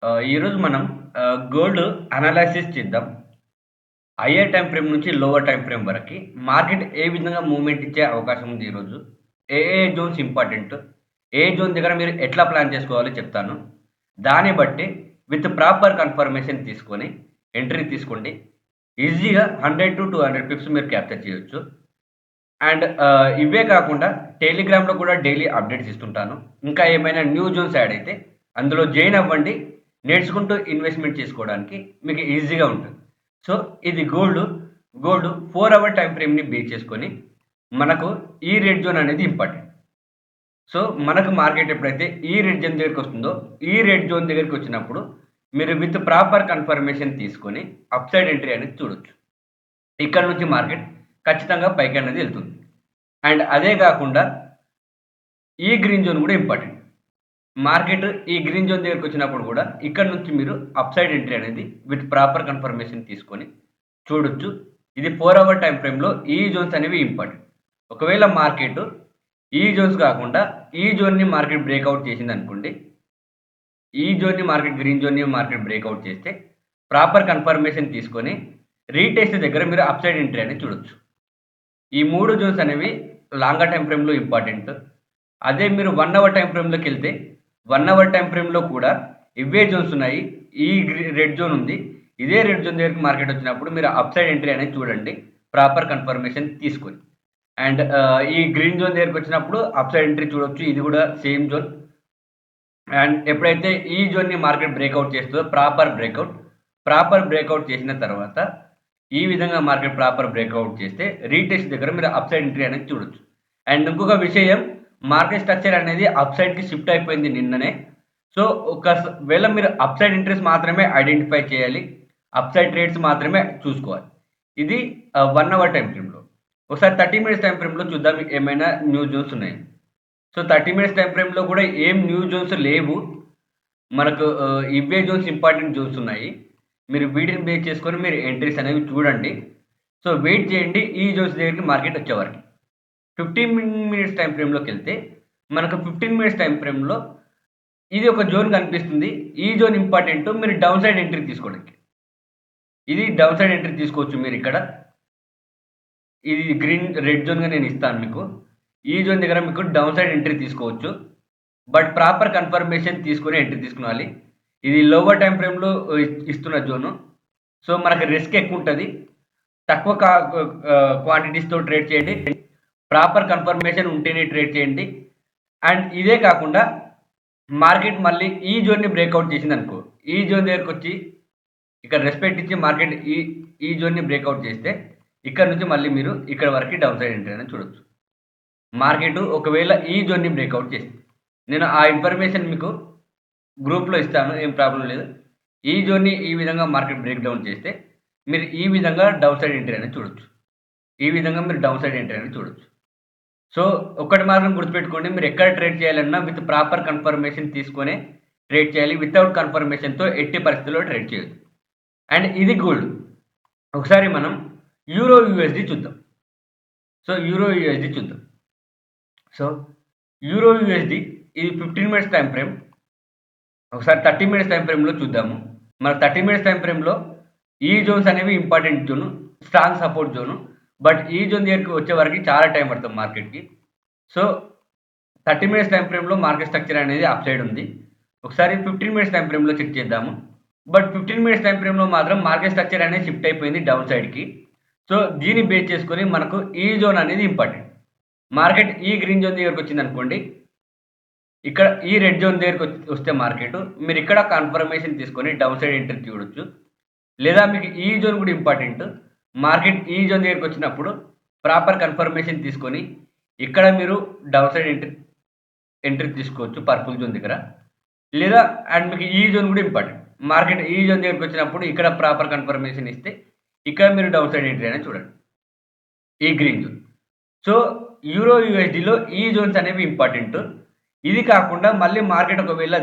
ఈరోజు మనం gold analysis చేద్దాం. హయ్యర్ టైమ్ ఫ్రేమ్ నుంచి లోవర్ టైమ్ ఫ్రేమ్ వరకి మార్కెట్ ఏ విధంగా మూవ్‌మెంట్ ఇచ్చే అవకాశం ఉంది ఈరోజు. ఏ జోన్స్ ఇంపార్టెంట్, ఏ జోన్ దగ్గర మీరు ఎట్లా ప్లాన్ చేసుకోవాలో చెప్తాను. దాన్ని బట్టి విత్ ప్రాపర్ కన్ఫర్మేషన్ తీసుకొని ఎంట్రీ తీసుకోండి. ఈజీగా 100-200 పిప్స్ మీరు క్యాప్చర్ చేయొచ్చు. అండ్ ఇవే కాకుండా టెలిగ్రామ్‌లో కూడా డైలీ అప్డేట్స్ ఇస్తుంటాను. ఇంకా ఏమైనా న్యూ జోన్స్ యాడ్ అయితే అందులో జాయిన్ అవ్వండి. నేర్చుకుంటూ ఇన్వెస్ట్‌మెంట్ చేసుకోవడానికి మీకు ఈజీగా ఉంటుంది. సో, ఇది గోల్డ్ 4 అవర్ టైమ్ ఫ్రేమ్‌ని బేస్ చేసుకొని మనకు ఈ రెడ్ జోన్ అనేది ఇంపార్టెంట్. సో, మనకు మార్కెట్ ఎప్పుడైతే ఈ రెడ్ జోన్ దగ్గరికొస్తుందో, ఈ రెడ్ జోన్ దగ్గరికొచ్చినప్పుడు మీరు విత్ ప్రాపర్ కన్ఫర్మేషన్ తీసుకొని అప్‌సైడ్ ఎంట్రీ అనేది చూడొచ్చు. ఇక్కడ నుంచి మార్కెట్ ఖచ్చితంగా పైకనేది ఎళ్తుంది. అండ్ అదే గాకుండా ఈ గ్రీన్ జోన్ గూడా ఇంపార్టెంట్. మార్కెట్ ఈ గ్రీన్ జోన్ దగ్గరికొచ్చినప్పుడు గూడా ఇక్కడ నుంచి మీరు అప్‌సైడ్ ఎంట్రీ అనేది విత్ ప్రాపర్ కన్ఫర్మేషన్ తీసుకొని చూడొచ్చు. ఇది 4 అవర్ టైమ్ ఫ్రేమ్‌లో ఈ జోన్స్ అనేవి ఇంపార్టెంట్. ఒకవేళ మార్కెట్ ఈ జోన్స్ కాకుండా ఈ జోన్‌ని మార్కెట్ బ్రేక్‌ఔట్ చేసిందనుకోండి. ఈ జోన్‌ని మార్కెట్ గ్రీన్ జోన్‌ని మార్కెట్ బ్రేక్‌ఔట్ చేస్తే ప్రాపర్ కన్ఫర్మేషన్ తీసుకొని రీటెస్ట్ దగ్గర మీరు అప్‌సైడ్ ఎంట్రీ అనేది చూడొచ్చు. ఈ 3 జోన్స్ అనేవి లాంగర్ టైమ్ ఫ్రేమ్‌లో ఇంపార్టెంట్. అదే మీరు 1 అవర్ టైమ్ ఫ్రేమ్‌లోకెళ్తే 1 అవర్ టైమ్ ఫ్రేమ్‌లో కూడా ఇవే జోన్స్ ఉన్నాయి. ఈ రెడ్ జోన్ ఉంది. ఇదే రెడ్ జోన్ దగ్గరికి మార్కెట్ వచ్చినప్పుడు మీరు అప్‌సైడ్ ఎంట్రీ అనేది చూడండి. ప్రాపర్ కన్ఫర్మేషన్ తీసుకొని. అండ్ ఈ గ్రీన్ జోన్ దగ్గరికొచ్చినప్పుడు అప్‌సైడ్ ఎంట్రీ చూడొచ్చు. ఇది కూడా సేమ్ జోన్. అండ్ ఎప్పుడైతే ఈ జోన్‌ని మార్కెట్ బ్రేక్‌ఔట్ చేస్తదో ప్రాపర్ బ్రేక్‌ఔట్ చేసిన తర్వాత ఈ విధంగా మార్కెట్ ప్రాపర్ బ్రేక్‌ఔట్ చేస్తే రీటెస్ట్ దగ్గర మీరు అప్‌సైడ్ ఎంట్రీ అనేది చూడొచ్చు. అండ్ ఇంకొక విషయం మార్కెట్ స్ట్రక్చర్ అనేది అప్‌సైడ్‌కి షిఫ్ట్ అయిపోయింది నిన్ననే. సో, వేళ మీరు అప్‌సైడ్ ఎంట్రీస్ మాత్రమే ఐడెంటిఫై చేయాలి. అప్‌సైడ్ ట్రేడ్స్ మాత్రమే చూసుకోవాలి. ఇది 1 అవర్ టైమ్ ఫ్రేమ్‌లో. ఒకసారి 30 మినిట్స్ టైమ్ ఫ్రేమ్‌లో చూద్దాం ఏమైనా న్యూ జోన్స్ ఉన్నాయా? సో, 30 మినిట్స్ టైమ్ ఫ్రేమ్‌లో కూడా ఏం న్యూ జోన్స్ లేవు. మనకు ఇవే జోన్స్ ఇంపార్టెంట్ జోన్స్ ఉన్నాయి. మీరు వీటిని బేస్ చేసుకొని మీరు ఎంట్రీస్ అనేవి చూడండి. సో, వెయిట్ చేయండి ఈ జోన్స్ దగ్గరికి మార్కెట్ వచ్చేవరకి. 15 మినిట్స్ టైమ్ ఫ్రేమ్‌లోకెళ్తే మనకు 15 మినిట్స్ టైమ్ ఫ్రేమ్‌లో ఇది ఒక జోన్ కనిపిస్తుంది. ఈ జోన్ ఇంపార్టెంట్ మీరు డౌన్ సైడ్ ఎంట్రీ తీసుకోవడానికి. ఇది డౌన్ సైడ్ ఎంట్రీ తీసుకోవచ్చు మీరిక్కడ. ఇది రెడ్ జోన్‌గా నేను ఇస్తాను మీకు. ఈ జోన్ దగ్గర మీకు డౌన్ సైడ్ ఎంట్రీ తీసుకోవచ్చు. బట్ ప్రాపర్ కన్ఫర్మేషన్ తీసుకొని ఎంట్రీ తీసుకోవాలి. ఇది లోవర్ టైమ్ ఫ్రేమ్‌లో ఇస్తున్న జోను. సో, మనకు రిస్క్ ఎక్కువుంటది. తక్కువ క్వాంటిటీస్‌తో ట్రేడ్ చేయండి. ప్రాపర్ కన్ఫర్మేషన్ ఉంటేనే ట్రేడ్ చేయండి. అండ్ ఇదే కాకుండా మార్కెట్ మళ్ళీ ఈ జోన్‌ని బ్రేక్‌ఔట్ చేసిందనుకో, ఈ జోన్ దగ్గరకొచ్చి ఇక్కడ రెస్పెక్ట్ ఇచ్చి మార్కెట్ ఈ జోన్‌ని బ్రేక్‌ఔట్ చేస్తే, ఇక్కడ నుంచి మళ్ళీ మీరు ఇక్కడ వరకి డౌన్ సైడ్ ఎంట్రీ అనేది చూడొచ్చు. మార్కెట్ ఒకవేళ ఈ జోన్‌ని బ్రేక్‌ఔట్ చేస్తే. నేను ఆ ఇన్ఫర్మేషన్ మీకు గ్రూప్‌లో ఇస్తాను. ఏం ప్రాబ్లమ్ లేదు. ఈ జోన్‌ని ఈ విధంగా మార్కెట్ బ్రేక్ డౌన్ చేస్తే, మీరు ఈ విధంగా డౌన్ సైడ్ ఎంట్రీ అనేది చూడొచ్చు. ఈ విధంగా మీరు డౌన్ సైడ్ ఎంట్రీ అనేది చూడొచ్చు. సో, ఒక్కటి మాత్రం గుర్తుపెట్టుకోండి. మీరు ఎక్కడ ట్రేడ్ చేయాలన్నా విత్ ప్రాపర్ కన్ఫర్మేషన్ తీసుకొనే ట్రేడ్ చేయాలి. వితౌట్ కన్ఫర్మేషన్‌తో ఎట్టి పరిస్థితిలో ట్రేడ్ చేయొద్దు. అండ్ ఇది గోల్డ్. ఒకసారి మనం యూరో యూఎస్‌డి చూద్దాం. సో, యూరో యూఎస్‌డి చూద్దాం. సో, యూరో యూఎస్‌డి ఇది 15 మినిట్స్ టైమ్ ఫ్రేమ్. ఒకసారి 30 మినిట్స్ టైమ్ ఫ్రేమ్‌లో చూద్దాము. మన 30 మినిట్స్ టైమ్ ఫ్రేమ్‌లో ఈ జోన్స్ అనేవి important zone. Strong support zone. But ఈ జోన్ దగ్గరికి వచ్చేవరకి చాలా టైం పడుతుంది మార్కెట్‌కి. సో, 30 మినిట్స్ టైమ్ ఫ్రేమ్‌లో మార్కెట్ స్ట్రక్చర్ అనేది అప్ సైడ్ ఉంది. ఒకసారి 15 మినిట్స్ టైమ్ ఫ్రేమ్‌లో చెక్ చేద్దాము. బట్ 15 మినిట్స్ టైమ్ ఫ్రేమ్‌లో మాత్రం మార్కెట్ స్ట్రక్చర్ అనేది షిఫ్ట్ అయిపోయింది డౌన్ సైడ్‌కి. సో, దీన్ని బేస్ చేసుకొని మనకు ఈ జోన్ అనేది ఇంపార్టెంట్. మార్కెట్ ఈ గ్రీన్ జోన్ దగ్గరకొచ్చిందనుకోండి, ఇక్కడ ఈ రెడ్ జోన్ వస్తే మార్కెట్ మీరిక్కడ కన్ఫర్మేషన్ తీసుకొని డౌన్ సైడ్ ఎంట్రీ చూడొచ్చు. లేదా మీకు ఈ జోన్ కూడా ఇంపార్టెంట్. మార్కెట్ ఈ జోన్ దగ్గరకొచ్చినప్పుడు ప్రాపర్ కన్ఫర్మేషన్ తీసుకొని ఇక్కడ మీరు డౌన్ సైడ్ ఎంట్రీ తీసుకోవచ్చు పర్పుల్ జోన్ దగ్గర. లేదా అండ్ మీకు ఈ జోన్ కూడా ఇంపార్టెంట్. మార్కెట్ ఈ జోన్ దగ్గరకొచ్చినప్పుడు ఇక్కడ ప్రాపర్ కన్ఫర్మేషన్ ఇస్తే ఇక్కడ మీరు డౌన్ సైడ్ ఎంట్రీ అనేది చూడండి. ఈ గ్రీన్ జోన్. సో, యూరో యూఎస్‌డిలో ఈ జోన్స్ అనేవి ఇంపార్టెంట్. ఇది కాకుండా మళ్ళీ మార్కెట్ ఒకవేళ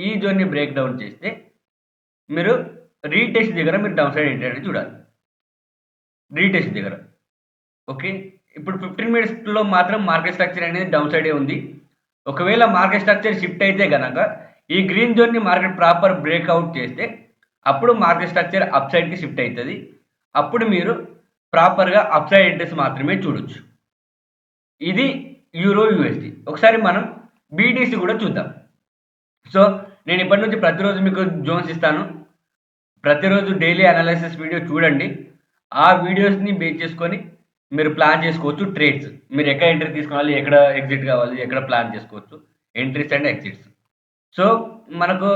ఈ జోన్‌ని బ్రేక్ డౌన్ చేస్తే మీరు రీటెస్ట్ దగ్గర మీరు డౌన్ సైడ్ ఎంట్రీ అనేది చూడాలి. రీటెస్ట్ దగ్గర. ఓకే. ఇప్పుడు 15 మినిట్స్‌లో మాత్రం మార్కెట్ స్ట్రక్చర్ అనేది డౌన్ సైడే ఉంది. ఒకవేళ మార్కెట్ స్ట్రక్చర్ షిఫ్ట్ అయితే గనక ఈ గ్రీన్ జోన్‌ని మార్కెట్ ప్రాపర్ బ్రేక్‌ఔట్ చేస్తే అప్పుడు మార్కెట్ స్ట్రక్చర్ అప్ సైడ్‌కి షిఫ్ట్ అయితది. అప్పుడు మీరు ప్రాపర్‌గా అప్ సైడ్ ఎంట్రీస్ మాత్రమే చూడొచ్చు. ఇది యూరో, యూఎస్‌డి. ఒకసారి మనం బీటీసీ కూడా చూద్దాం. సో, నేను ఇప్పటి నుంచి ప్రతిరోజు మీకు జోన్స్ ఇస్తాను. ప్రతిరోజు డైలీ అనాలిసిస్ వీడియో చూడండి. ఆ వీడియోస్‌ని బేస్ చేసుకొని మీరు ప్లాన్ చేసుకోవచ్చు ట్రేడ్స్. మీరు ఎక్కడ ఎంట్రీ తీసుకోవాలి, ఎక్కడ ఎగ్జిట్ కావాలి, ఎక్కడ ప్లాన్ చేసుకోవచ్చు. Entries and exits. సో, మనకు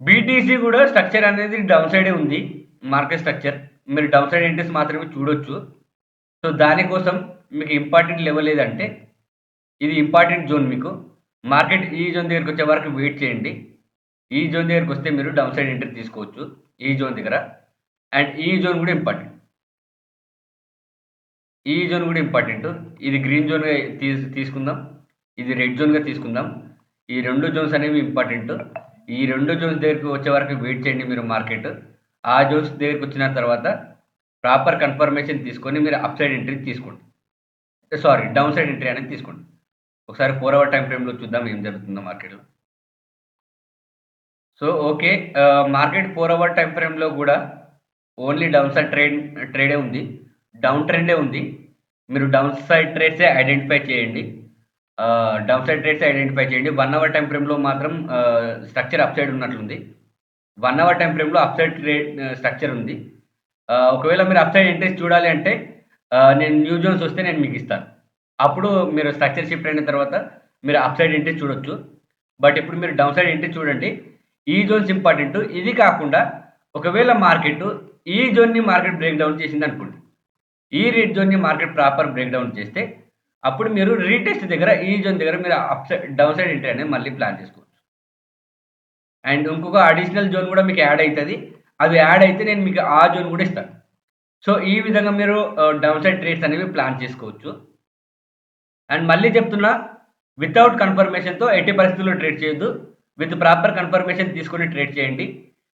బీటీసీ కూడా స్ట్రక్చర్ అనేది డౌన్ సైడే ఉంది. Market structure. మీరు డౌన్ సైడ్ ఎంట్రీస్ మాత్రమే చూడొచ్చు. సో, దానికోసం మీకు ఇంపార్టెంట్ లెవెల్ ఏదంటే, ఇది ఇంపార్టెంట్ జోన్ మీకు. మార్కెట్ ఈ జోన్ దగ్గరకొచ్చే వరకు వెయిట్ చేయండి. ఈ జోన్ దగ్గరకొస్తే మీరు డౌన్ సైడ్ ఎంట్రీ తీసుకోవచ్చు. ఈ జోన్ దగ్గర. అండ్ ఈ జోన్ కూడా ఇంపార్టెంట్. ఈ జోన్ కూడా ఇంపార్టెంట్. ఇది గ్రీన్ జోన్‌గా తీసుకుందాం. ఇది రెడ్ జోన్‌గా తీసుకుందాం. ఈ 2 జోన్స్ అనేవి ఇంపార్టెంట్. ఈ 2 జోన్స్ దగ్గరికి వచ్చే వరకు వెయిట్ చేయండి మీరు మార్కెట్. ఆ జోన్స్ దగ్గరికొచ్చిన తర్వాత ప్రాపర్ కన్ఫర్మేషన్ తీసుకొని మీరు అప్ సైడ్ ఎంట్రీ తీసుకోండి. సారీ, డౌన్ సైడ్ ఎంట్రీ అనేది తీసుకోండి. ఒకసారి 4 అవర్ టైమ్ ఫ్రేమ్‌లో చూద్దాం ఏం జరుగుతుందో మార్కెట్‌లో. So, okay. Market 4 hour time ఫ్రేమ్‌లో గూడా ఓన్లీ డౌన్ సైడ్ ట్రేడే ఉంది. డౌన్ ట్రెండే ఉంది. మీరు డౌన్ సైడ్ ట్రేడ్సే ఐడెంటిఫై చేయండి. డౌన్ సైడ్ ట్రేడ్సే ఐడెంటిఫై చేయండి. 1 అవర్ టైమ్ ఫ్రేమ్‌లో మాత్రం స్ట్రక్చర్ అప్ సైడ్ ఉన్నట్లుంది. 1 అవర్ టైమ్ ఫ్రేమ్‌లో అప్ సైడ్ స్ట్రక్చర్ ఉంది. ఒకవేళ మీరు అప్ సైడ్ ఎంట్రీస్ చూడాలి అంటే నేను న్యూ జోన్స్ వస్తే నేను మీకిస్తాను. అప్పుడు మీరు స్ట్రక్చర్ షిఫ్ట్ అయిన తర్వాత మీరు అప్ సైడ్ ఎంట్రీస్ చూడొచ్చు. బట్ ఇప్పుడు మీరు డౌన్ సైడ్ ఎంట్రీ చూడండి. ఈ జోన్స్ ఇంపార్టెంట్. ఇది కాకుండా ఒకవేళ మార్కెట్ ఈ జోన్‌ని మార్కెట్ బ్రేక్ డౌన్ చేసిందనుకోండి. ఈ రెడ్ జోన్‌ని మార్కెట్ ప్రాపర్ బ్రేక్ డౌన్ చేస్తే అప్పుడు మీరు రీటెస్ట్ దగ్గర ఈ జోన్ దగ్గర మీరు డౌన్ సైడ్ ఎంట్రీ అనేది మళ్ళీ ప్లాన్ చేసుకోవచ్చు. అండ్ ఇంకొక అడిషనల్ జోన్ కూడా మీకు యాడ్ అయితది. అది యాడ్ అయితే నేను మీకు ఆ జోన్ కూడా ఇస్తాను. సో, ఈ విధంగా మీరు డౌన్ సైడ్ ట్రేడ్స్ అనేవి ప్లాన్ చేసుకోవచ్చు. అండ్ మళ్ళీ చెప్తున్నా, వితౌట్ కన్ఫర్మేషన్‌తో ఎట్టి పరిస్థితుల్లో ట్రేడ్ చేయొద్దు. విత్ ప్రాపర్ కన్ఫర్మేషన్ తీసుకొని ట్రేడ్ చేయండి.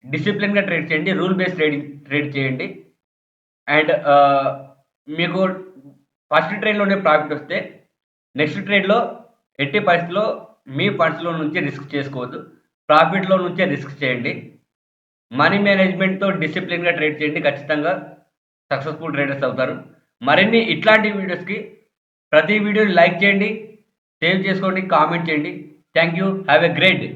డిసిప్లిన్‌గా ట్రేడ్ చేయండి. రూల్ బేస్డ్ ట్రేడ్ చేయండి. అండ్ మీకు ఫస్ట్ ట్రేడ్‌లోనే ప్రాఫిట్ వస్తే నెక్స్ట్ ట్రేడ్‌లో ఎట్టి పరిస్థితిలో మీ ఫండ్స్‌లో నుంచి రిస్క్ చేసుకోవద్దు. ప్రాఫిట్‌లో నుంచే రిస్క్ చేయండి. మనీ మేనేజ్‌మెంట్‌తో డిసిప్లిన్‌గా ట్రేడ్ చేయండి. ఖచ్చితంగా సక్సెస్‌ఫుల్ ట్రేడర్స్ అవుతారు. మరిన్ని ఇట్లాంటి వీడియోస్‌కి ప్రతి వీడియోని లైక్ చేయండి, సేవ్ చేసుకోండి, కామెంట్ చేయండి. Thank you. Have a great day.